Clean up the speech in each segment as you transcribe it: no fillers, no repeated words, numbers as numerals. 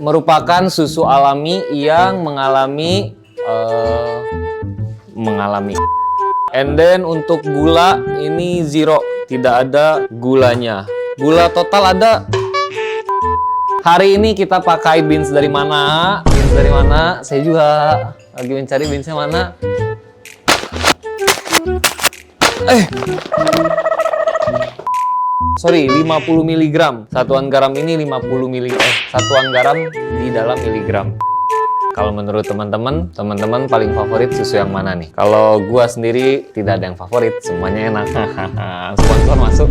merupakan susu alami yang mengalami And then untuk gula ini 0, tidak ada gulanya. Gula total ada. Hari ini kita pakai beans dari mana? Beans dari mana? Saya juga lagi mencari beansnya mana. Sorry, 50 mg. Satuan garam ini 50 mg. Satuan garam di dalam miligram. Kalau menurut teman-teman paling favorit susu yang mana nih? Kalau gua sendiri tidak ada yang favorit, semuanya enak. Sponsor masuk.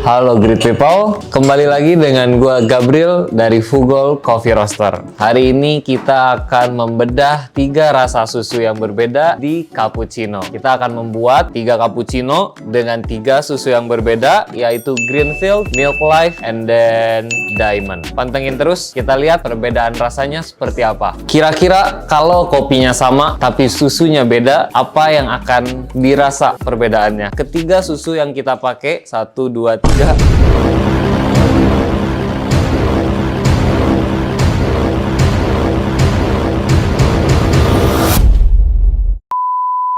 Halo great people, kembali lagi dengan gua Gabriel dari Fugol Coffee Roaster. Hari ini kita akan membedah 3 rasa susu yang berbeda di cappuccino. Kita akan membuat 3 cappuccino dengan 3 susu yang berbeda, yaitu Greenfield, Milk Life, and then Diamond. Pantengin terus, kita lihat perbedaan rasanya seperti apa. Kira-kira kalau kopinya sama tapi susunya beda, apa yang akan dirasa perbedaannya? Ketiga susu yang kita pakai, 1, 2, 3.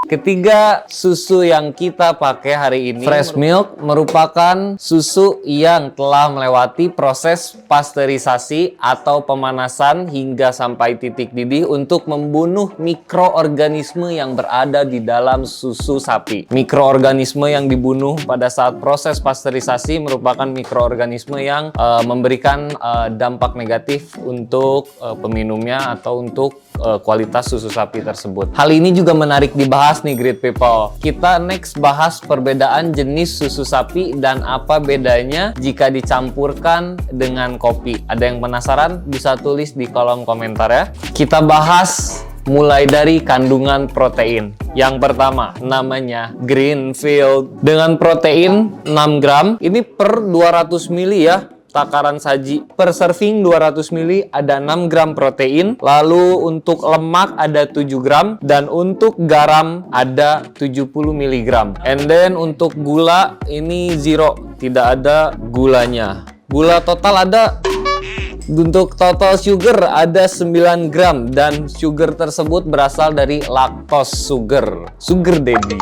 Ketiga susu yang kita pakai hari ini, fresh milk, merupakan susu yang telah melewati proses pasteurisasi atau pemanasan hingga sampai titik didih untuk membunuh mikroorganisme yang berada di dalam susu sapi. Mikroorganisme yang dibunuh pada saat proses pasteurisasi merupakan mikroorganisme yang memberikan dampak negatif untuk peminumnya atau untuk kualitas susu sapi tersebut. Hal ini juga menarik dibahas nih great people. Kita next bahas perbedaan jenis susu sapi dan apa bedanya jika dicampurkan dengan kopi. Ada yang penasaran? Bisa tulis di kolom komentar ya. Kita bahas mulai dari kandungan protein. Yang pertama namanya Greenfield dengan protein 6 gram. Ini per 200 ml ya. Takaran saji per serving 200 ml ada 6 gram protein, lalu untuk lemak ada 7 gram dan untuk garam ada 70 mg. And then untuk gula ini 0, tidak ada gulanya. Gula total ada. Untuk total sugar ada 9 gram dan sugar tersebut berasal dari lactose sugar daddy.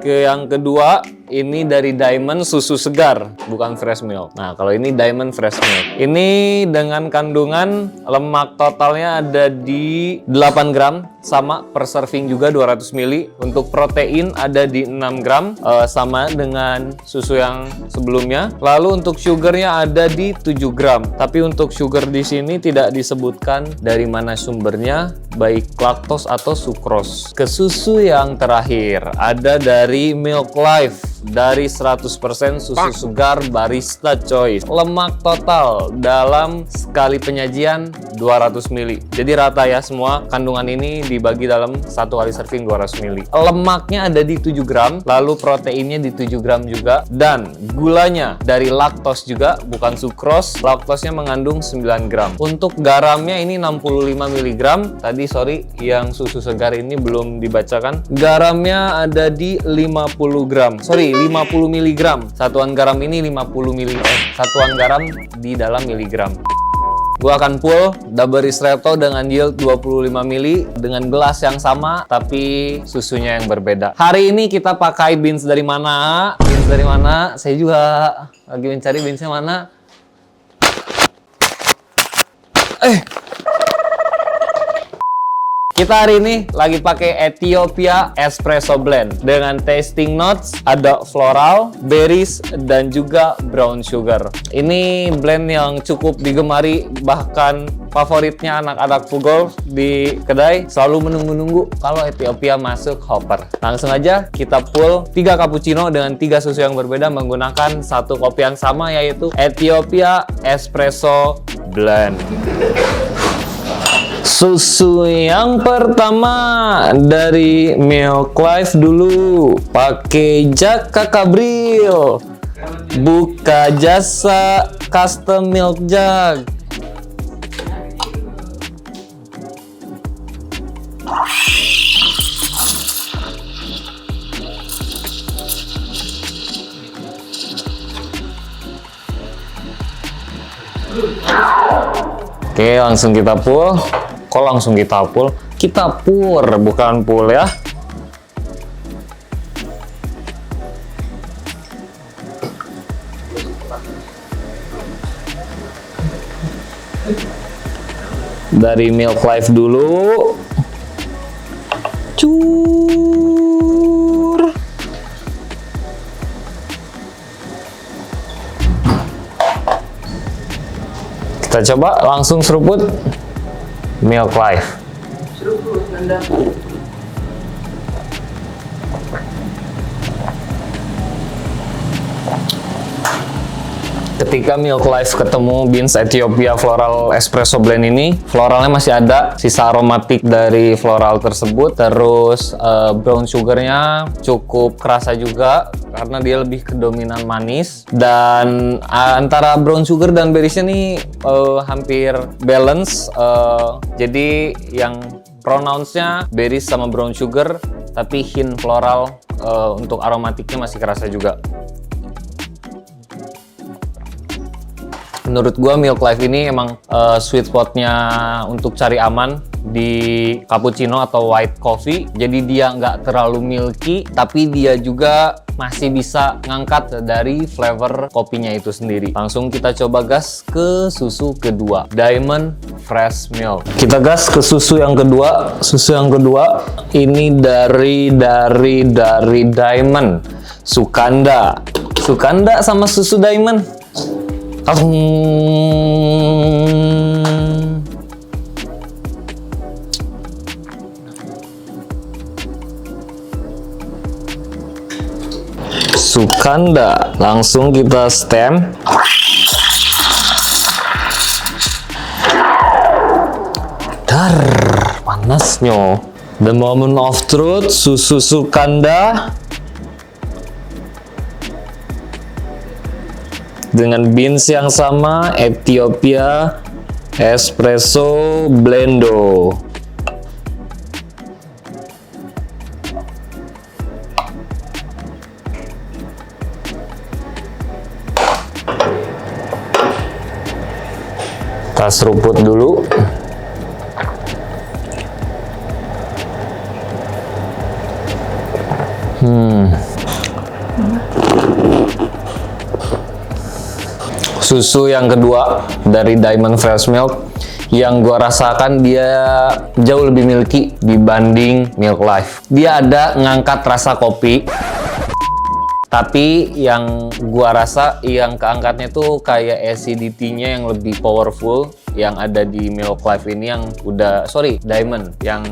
Yang kedua, ini dari Diamond susu segar, bukan fresh milk. Nah, kalau ini Diamond fresh milk. Ini dengan kandungan lemak totalnya ada di 8 gram, sama per serving juga 200 ml. Untuk protein ada di 6 gram, sama dengan susu yang sebelumnya. Lalu untuk sugarnya ada di 7 gram. Tapi untuk sugar di sini tidak disebutkan dari mana sumbernya, baik laktos atau sucrose. Ke susu yang terakhir, ada dari Milk Life. Dari 100% susu segar Barista Choice. Lemak total dalam sekali penyajian 200 ml. Jadi rata ya semua kandungan ini dibagi dalam satu kali serving 200 ml. Lemaknya ada di 7 gram, lalu proteinnya di 7 gram juga, dan gulanya dari laktos juga, bukan sucrose. Laktosnya mengandung 9 gram. Untuk garamnya ini 65 mg. Tadi sorry, yang susu segar ini belum dibacakan. Garamnya ada di 50 gram. Sorry, 50 mg. Satuan garam ini 50 mg. Satuan garam di dalam miligram. Gua akan pull double ristretto dengan yield 25 ml dengan gelas yang sama tapi susunya yang berbeda. Hari ini kita pakai beans dari mana? Beans dari mana? Saya juga lagi mencari beansnya mana. Kita hari ini lagi pakai Ethiopia Espresso Blend dengan tasting notes, ada floral, berries, dan juga brown sugar. Ini blend yang cukup digemari, bahkan favoritnya anak-anak Fugol di kedai selalu menunggu-nunggu kalau Ethiopia masuk hopper. Langsung aja kita pull 3 cappuccino dengan 3 susu yang berbeda menggunakan satu kopi yang sama, yaitu Ethiopia Espresso Blend. Susu yang pertama dari Milk Life dulu, pakai Jack Gabriel, buka jasa custom milk jug. Oke, langsung kita pull. Kok langsung kita pull? Kita pour, bukan pull ya. Dari Milk Life dulu. Cur. Kita coba langsung seruput Milk Life. Ketika Milk Life ketemu Beans Ethiopia Floral Espresso Blend ini, floralnya masih ada, sisa aromatik dari floral tersebut. Terus brown sugarnya cukup kerasa juga karena dia lebih ke dominan manis. Dan antara brown sugar dan berriesnya nih hampir balance. Jadi yang pronounce-nya berries sama brown sugar, tapi hint floral untuk aromatiknya masih kerasa juga. Menurut gua Milk Life ini emang sweet spotnya untuk cari aman di cappuccino atau white coffee. Jadi dia nggak terlalu milky, tapi dia juga masih bisa ngangkat dari flavor kopinya itu sendiri. Langsung kita coba gas ke susu kedua, Diamond Fresh Milk. Kita gas ke susu yang kedua. Susu yang kedua ini dari Diamond Sukanda. Sukanda sama susu Diamond. Sukanda, langsung kita stem. Dar, panasnya. The moment of truth, susu Sukanda dengan beans yang sama, Ethiopia Espresso Blendo. Kita seruput dulu. Susu yang kedua dari Diamond Fresh Milk, yang gua rasakan dia jauh lebih milky dibanding Milk Life. Dia ada ngangkat rasa kopi, tapi yang gua rasa yang keangkatnya tuh kayak acidity-nya yang lebih powerful yang ada di Milk Life ini, yang Diamond, yang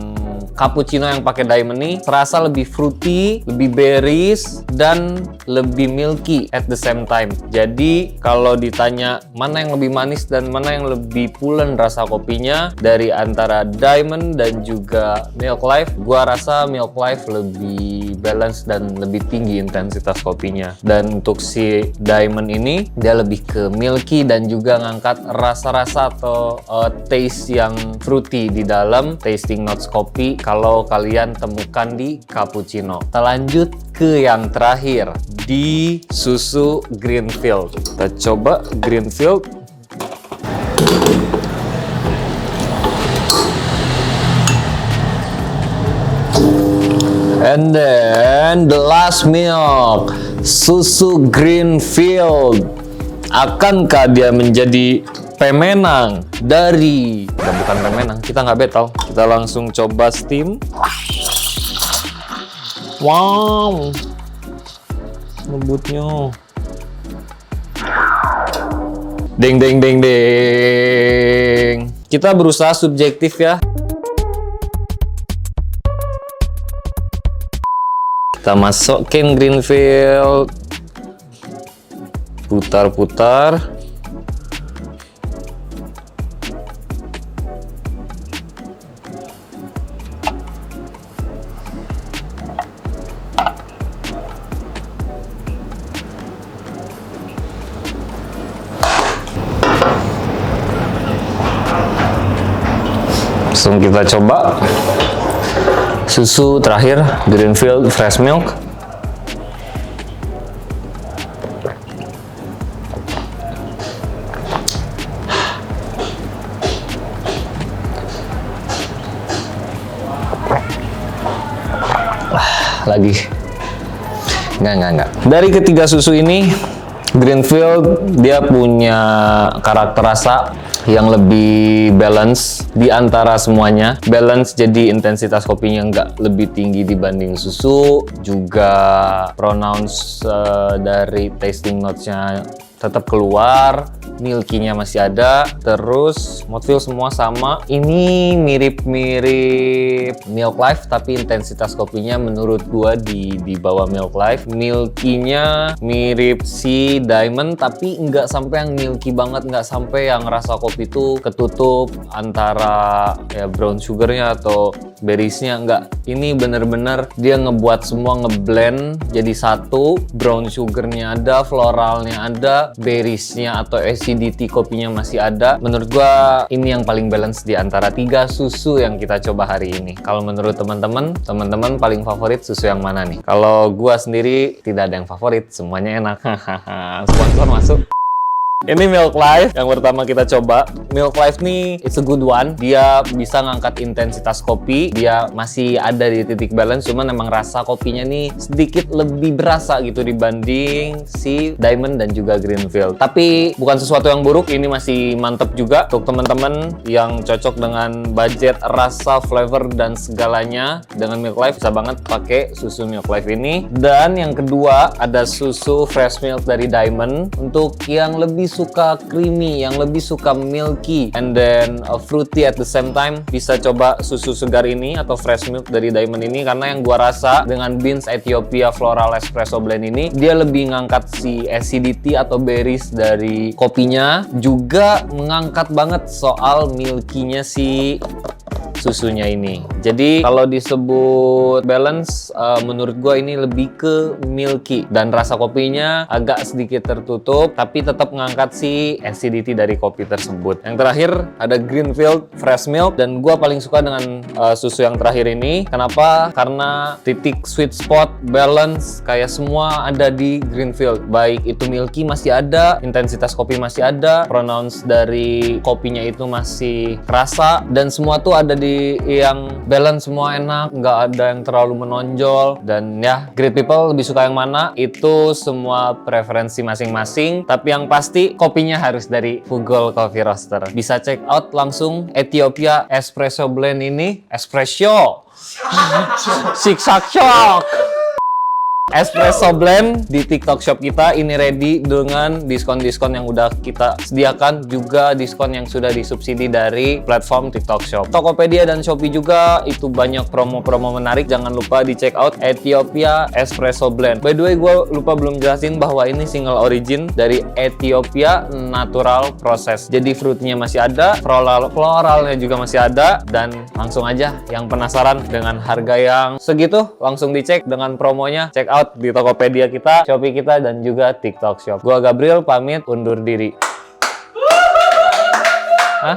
cappuccino yang pakai Diamond nih terasa lebih fruity, lebih berries, dan lebih milky at the same time. Jadi kalau ditanya mana yang lebih manis dan mana yang lebih pulen rasa kopinya dari antara Diamond dan juga Milk Life, gua rasa Milk Life lebih balance dan lebih tinggi intensitas kopinya. Dan untuk si Diamond ini dia lebih ke milky dan juga ngangkat rasa-rasa atau taste yang fruity di dalam tasting notes kopi kalau kalian temukan di cappuccino. Kita lanjut ke yang terakhir di susu Greenfield. Kita coba Greenfield. And then the last milk, susu Greenfield. Akankah dia menjadi pemenang dari... bukan pemenang, kita nggak battle. Kita langsung coba steam. Wow, lembutnya. Ding ding ding ding. Kita berusaha subjektif ya. Kita masukin Greenfield, putar-putar. Langsung kita coba susu terakhir, Greenfield Fresh Milk. lagi. Enggak. Dari ketiga susu ini, Greenfield dia punya karakter rasa yang lebih balance di antara semuanya. Balance jadi intensitas kopinya nggak lebih tinggi dibanding susu, juga pronounce dari tasting notes-nya tetap keluar, milky-nya masih ada, terus mouthfeel semua sama. Ini mirip-mirip Milk Life, tapi intensitas kopinya menurut gua di bawah Milk Life. Milky-nya mirip si Diamond, tapi nggak sampai yang milky banget, nggak sampai yang rasa kopi itu ketutup antara ya brown sugarnya atau berries-nya. Nggak. Ini bener-bener dia ngebuat semua ngeblend jadi satu. Brown sugarnya ada, floralnya ada, berries-nya atau acidity kopinya masih ada. Menurut gua ini yang paling balance di antara 3 susu yang kita coba hari ini. Kalau menurut teman-teman paling favorit susu yang mana nih? Kalau gua sendiri tidak ada yang favorit, semuanya enak. Sponsor masuk. Ini Milk Life yang pertama kita coba. Milk Life nih, it's a good one. Dia bisa ngangkat intensitas kopi. Dia masih ada di titik balance, cuman emang rasa kopinya nih sedikit lebih berasa gitu dibanding si Diamond dan juga Greenfield. Tapi bukan sesuatu yang buruk, ini masih mantep juga untuk teman-teman yang cocok dengan budget, rasa, flavor dan segalanya. Dengan Milk Life bisa banget pakai susu Milk Life ini. Dan yang kedua ada susu Fresh Milk dari Diamond. Untuk yang lebih suka creamy, yang lebih suka milky and then fruity at the same time, bisa coba susu segar ini atau fresh milk dari Diamond ini, karena yang gua rasa dengan beans Ethiopia Floral Espresso Blend ini dia lebih ngangkat si acidity atau berries dari kopinya, juga mengangkat banget soal milky-nya si susunya ini. Jadi kalau disebut balance, menurut gue ini lebih ke milky dan rasa kopinya agak sedikit tertutup, tapi tetap mengangkat si acidity dari kopi tersebut. Yang terakhir ada Greenfield Fresh Milk, dan gue paling suka dengan susu yang terakhir ini. Kenapa? Karena titik sweet spot balance kayak semua ada di Greenfield. Baik itu milky masih ada, intensitas kopi masih ada, pronounce dari kopinya itu masih kerasa, dan semua tuh ada di yang balance, semua enak, nggak ada yang terlalu menonjol. Dan ya, great people lebih suka yang mana itu semua preferensi masing-masing, tapi yang pasti kopinya harus dari Fugol Coffee Roaster. Bisa check out langsung Ethiopia Espresso Blend ini. Espresso Siksak Shock Espresso Blend di TikTok Shop kita ini ready dengan diskon-diskon yang udah kita sediakan, juga diskon yang sudah disubsidi dari platform TikTok Shop. Tokopedia dan Shopee juga itu banyak promo-promo menarik. Jangan lupa di check out Ethiopia Espresso Blend. By the way, gue lupa belum jelasin bahwa ini single origin dari Ethiopia natural process. Jadi fruitnya masih ada, floralnya juga masih ada, dan langsung aja yang penasaran dengan harga yang segitu langsung dicek dengan promonya. Check out di Tokopedia kita, Shopee kita, dan juga TikTok Shop. Gua Gabriel pamit undur diri. Hah?